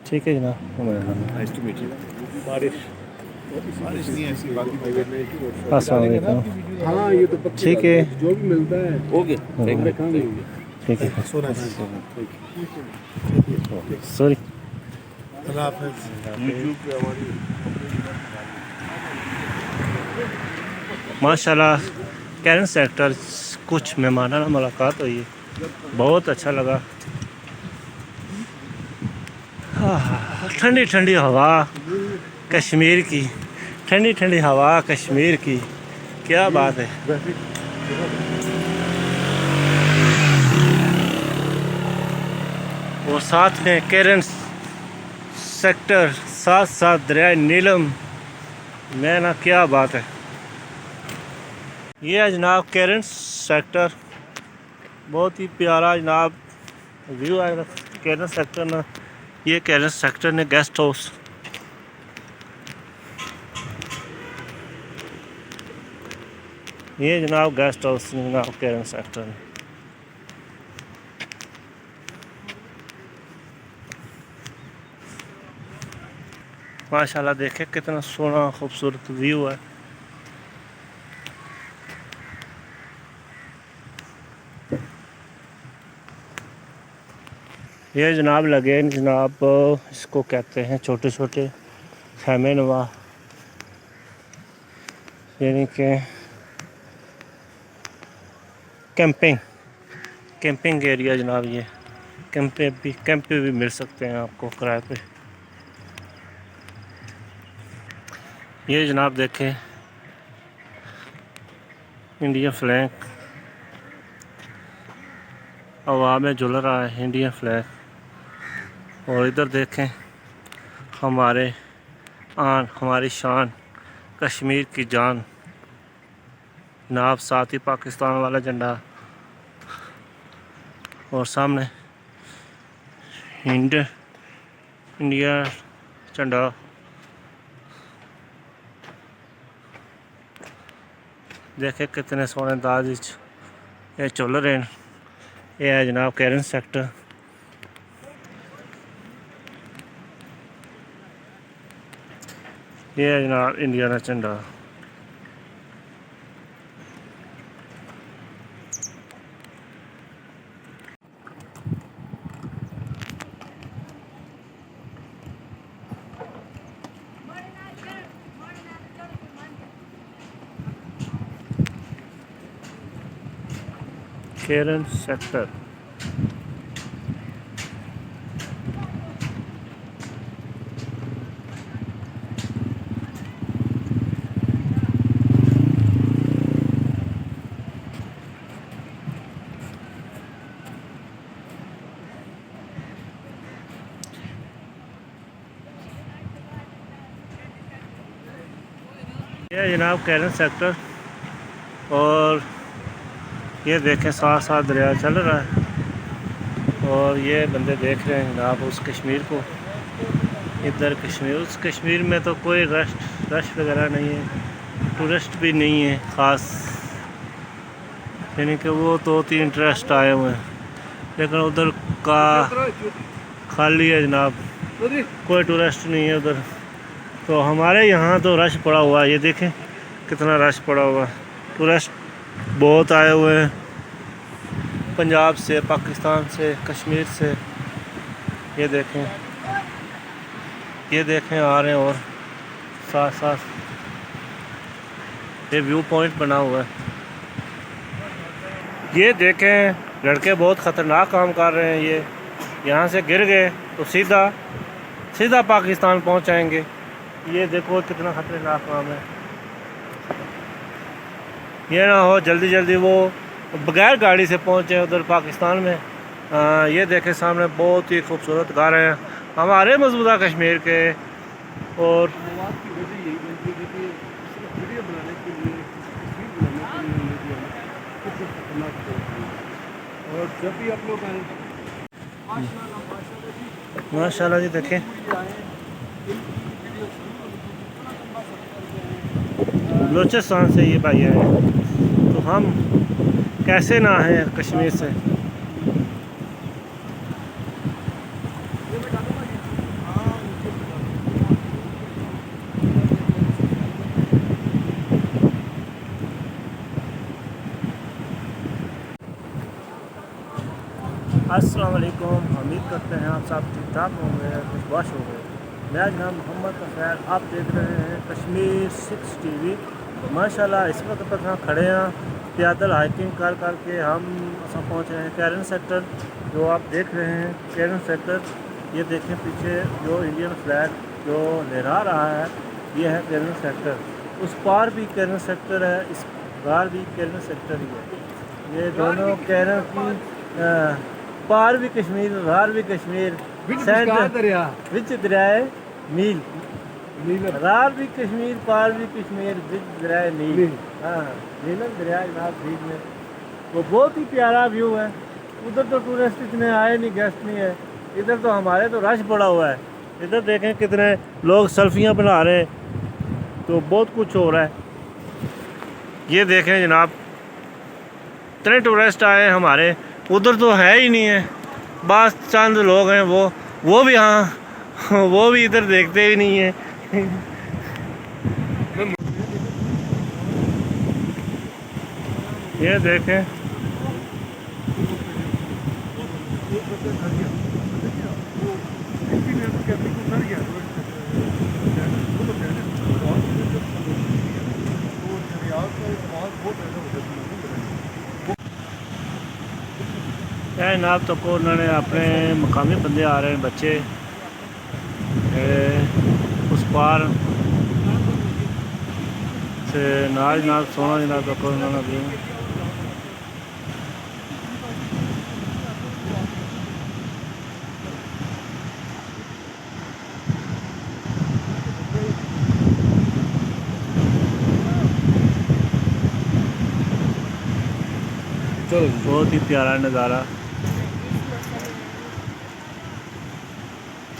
ठीक है जनाब, हमारे नाइस टू मीट यू। बारिश बारिश नहीं है ऐसी बाकी अस्सलाम वालेकुम। हाँ ये तो पक्की ठीक है, जो भी मिलता है ओके थैंक यू ठीक है सो नाइस सॉरी। अल्लाह हाफिज़ यूट्यूब पे हमारी माशाल्लाह कैरन सेक्टर कुछ मेहमानाना मुलाकात हुई है, बहुत अच्छा लगा। ठंडी ठंडी हवा कश्मीर की, ठंडी ठंडी हवा कश्मीर की, क्या बात है। और साथ में कैरन सेक्टर, साथ साथ दरिया नीलम, मैं ना क्या बात है। ये है जनाब कैरन सेक्टर, बहुत ही प्यारा जनाब व्यू है कैरन सेक्टर ना। ये कैरन सेक्टर ने गेस्ट हाउस, ये जनाब गेस्ट हाउस जनाब कैरन सेक्टर में। माशाल्लाह देखे कितना सोना खूबसूरत व्यू है। ये जनाब लगे जनाब, इसको कहते हैं छोटे छोटे खैमे नवा, यानी कि कैंपिंग एरिया जनाब। ये कैंप पे भी मिल सकते हैं आपको किराए पे। ये जनाब देखें इंडियन फ्लैग हवा में झूल रहा है, इंडियन फ्लैग। और इधर देखें हमारी शान कश्मीर की जान जनाब, साथ ही पाकिस्तान वाला झंडा और सामने इंडिया झंडा। देखे कितने सोने दाज ये चल रहे हैं। ये है जनाब कैरन सेक्टर। ये है जनाब इंडिया का झंडा। कैरन सेक्टर ये जनाब कैरन सेक्टर। और ये देखें साथ साथ दरिया चल रहा है और ये बंदे देख रहे हैं जनाब उस कश्मीर को। इधर कश्मीर, उस कश्मीर में तो कोई रश वगैरह नहीं है, टूरिस्ट भी नहीं है ख़ास, यानी कि वो 2-3 टूरिस्ट आए हुए हैं, लेकिन उधर का खाली है जनाब, कोई टूरिस्ट नहीं है उधर। तो हमारे यहाँ तो रश पड़ा हुआ है, ये देखें कितना रश पड़ा हुआ है। टूरिस्ट बहुत आए हुए हैं, पंजाब से, पाकिस्तान से, कश्मीर से। ये देखें आ रहे हैं। और साथ साथ ये व्यू पॉइंट बना हुआ है। ये देखें लड़के बहुत ख़तरनाक काम कर रहे हैं। ये यहाँ से गिर गए तो सीधा पाकिस्तान पहुँच जाएंगे। ये देखो कितना ख़तरनाक काम है। ये ना हो जल्दी जल्दी वो बगैर गाड़ी से पहुँचे उधर पाकिस्तान में। ये देखें सामने बहुत ही खूबसूरत घर हैं हमारे मौजूदा कश्मीर के। और जब भी आप लोग आए माशाल्लाह जी देखें बलूचिस्तान से ये भाई आए, तो हम कैसे ना हैं कश्मीर से। अस्सलाम वालेकुम। उम्मीद करते हैं आप सब ठीक ठाक होंगे, खुशबाश होंगे। मेरा नाम मोहम्मद खैर, आप देख रहे हैं कश्मीर 6 टीवी। माशाल्लाह इस वक्त पर हम खड़े हैं पैदल हाइकिंग कर के हम पहुँचे हैं कैरन सेक्टर। जो आप देख रहे हैं कैरन सेक्टर, ये देखें पीछे जो इंडियन फ्लैग जो लहरा रहा है, ये है कैरन सेक्टर। उस पार भी कैरन सेक्टर है, इस पार भी कैरन सेक्टर ही है। ये दोनों कैरन की पार भी कश्मीर रार भी कश्मीर विच दरियाए नील। रार भी कश्मीर पार भी कश्मीर विच दरियाए नील। हाँ, नीलम दरिया जनाब बीच में, वो बहुत ही प्यारा व्यू है। उधर तो टूरिस्ट इतने आए नहीं, गेस्ट नहीं है। इधर तो हमारे तो रश पड़ा हुआ है। इधर देखें कितने लोग सेल्फियाँ बना रहे हैं, तो बहुत कुछ हो रहा है। ये देखें जनाब, इतने टूरिस्ट आए हैं हमारे, उधर तो है ही नहीं है, बस चंद लोग हैं। वो भी हाँ, वो भी इधर देखते ही नहीं है। ये देखें, जनाब तो को उन्होंने अपने मकामी बंदे आ रहे हैं, बच्चे उस पार से नाल नाल सोना जनाब तो को उन्होंने भी। बहुत ही प्यारा नज़ारा।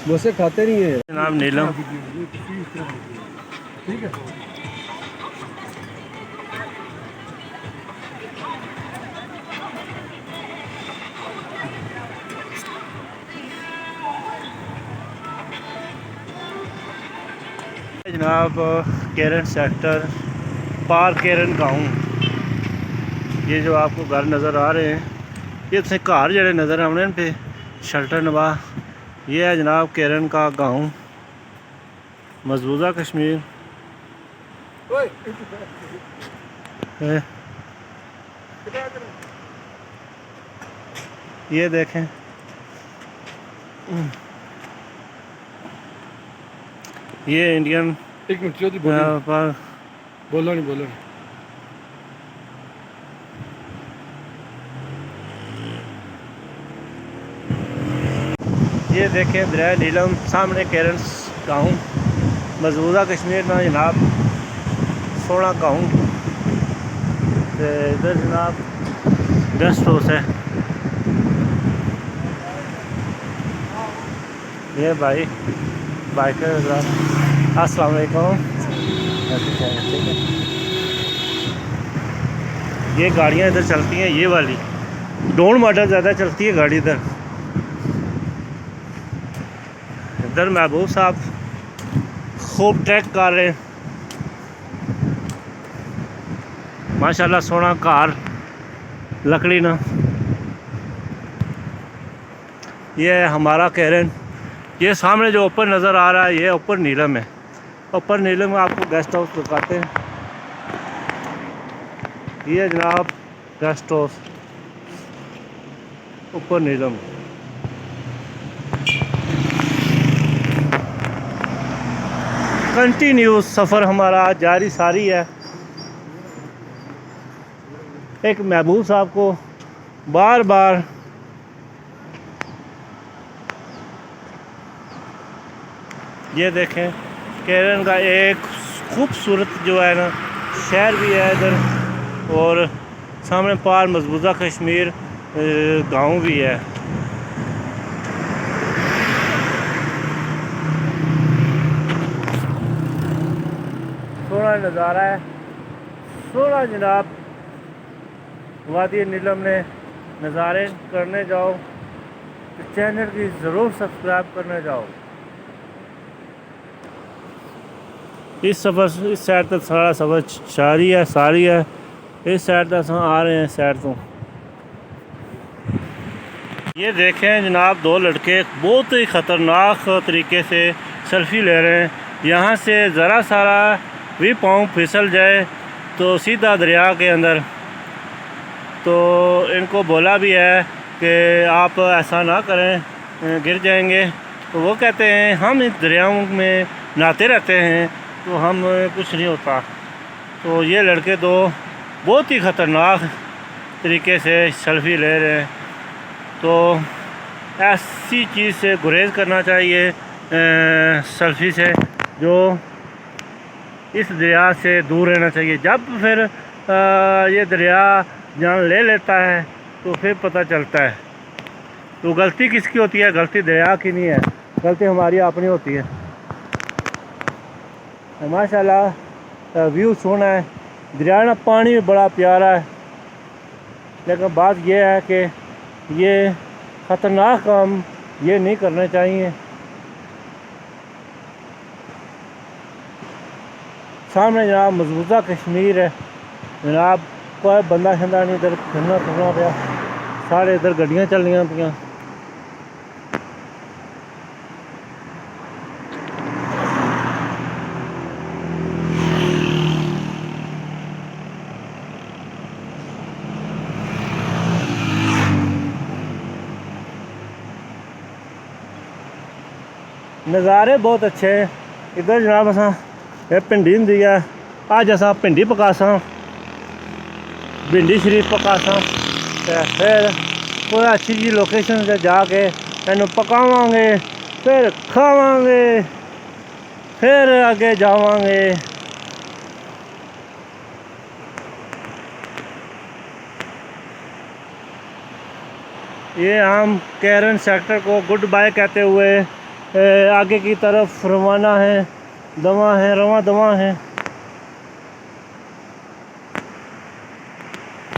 वैसे खाते नहीं है जनाब नीलम, ठीक है। जनाब कैरन सेक्टर पार कैरन गाँव, ये जो आपको घर नज़र आ रहे हैं, ये इतने घर जड़े नज़र आने पे शल्टर नवा, ये है जनाब कैरन का गाँव, मजबूजा कश्मीर। ये देखें, ये इंडियन एक मिनट चौधरी बोलो नहीं। ये देखें दरिया नीलम, सामने कैरन गाँव, मजबूजा कश्मीर ना जनाब, सोना गाँव। इधर जनाब गेस्ट हाउस है। ये भाई बाइकर अस्सलाम वालेकुम। ठीक है, ये गाड़ियाँ इधर चलती हैं, ये वाली डोन मॉडल ज़्यादा चलती है गाड़ी इधर। इधर महबूब साहब खूब ट्रैक कर रहे हैं, माशाल्लाह सोना कार लकड़ी ना। ये है हमारा कैरन। ये सामने जो ऊपर नज़र आ रहा है, ये ऊपर नीलम है। ऊपर नीलम में आपको गेस्ट हाउस दिखाते हैं। ये जनाब गेस्ट हाउस ऊपर नीलम। कंटिन्यू सफ़र हमारा जारी सारी है। एक महबूब साहब को बार बार ये देखें, कैरन का एक खूबसूरत जो है ना शहर भी है इधर, और सामने पार मजबूजा कश्मीर गांव भी है। सोना नज़ारा है, सोना जनाब। वादी नीलम ने नज़ारे करने जाओ तो चैनल की ज़रूर सब्सक्राइब करने जाओ। इस साइड तक सारा सफ़र सारी है। इस साइड तक आ रहे हैं साइड तो। ये देखें जनाब, दो लड़के बहुत ही ख़तरनाक तरीके से सेल्फ़ी ले रहे हैं। यहाँ से ज़रा सारा भी पाँव फिसल जाए तो सीधा दरिया के अंदर। तो इनको बोला भी है कि आप ऐसा ना करें, गिर जाएंगे। तो वो कहते हैं हम इस दरियाओं में नहाते रहते हैं तो हम कुछ नहीं होता। तो ये लड़के दो बहुत ही ख़तरनाक तरीके से सेल्फ़ी ले रहे हैं। तो ऐसी चीज़ से गुरेज करना चाहिए, सेल्फ़ी से, जो इस दरिया से दूर रहना चाहिए। जब फिर ये दरिया जान ले लेता है तो फिर पता चलता है। तो गलती किसकी होती है? गलती दरिया की नहीं है, गलती हमारी अपनी होती है। माशाल्लाह व्यू सोना है, दरिया ना पानी भी बड़ा प्यारा है। लेकिन बात यह है कि ये ख़तरनाक काम ये नहीं करने चाहिए। सामने जनाब मजबूता कश्मीर है जनाब, कोई बंदा शंदा नहीं इधर फिरना फिरना पाया, सारे इधर गड्डियाँ चल रही पाइयां। नज़ारे बहुत अच्छे हैं इधर जनाब। असा ये भिंडी होंगी है, अज असा भिंडी पकासा, भिंडी शरीफ पकासा, फिर कोई अच्छी जी लोकेशन से जाके इन्हू पकावांगे, फिर खावांगे, फिर आगे जावांगे। ये हम कैरन सेक्टर को गुड बाय कहते हुए आगे की तरफ रवाना है, रवा दवा है।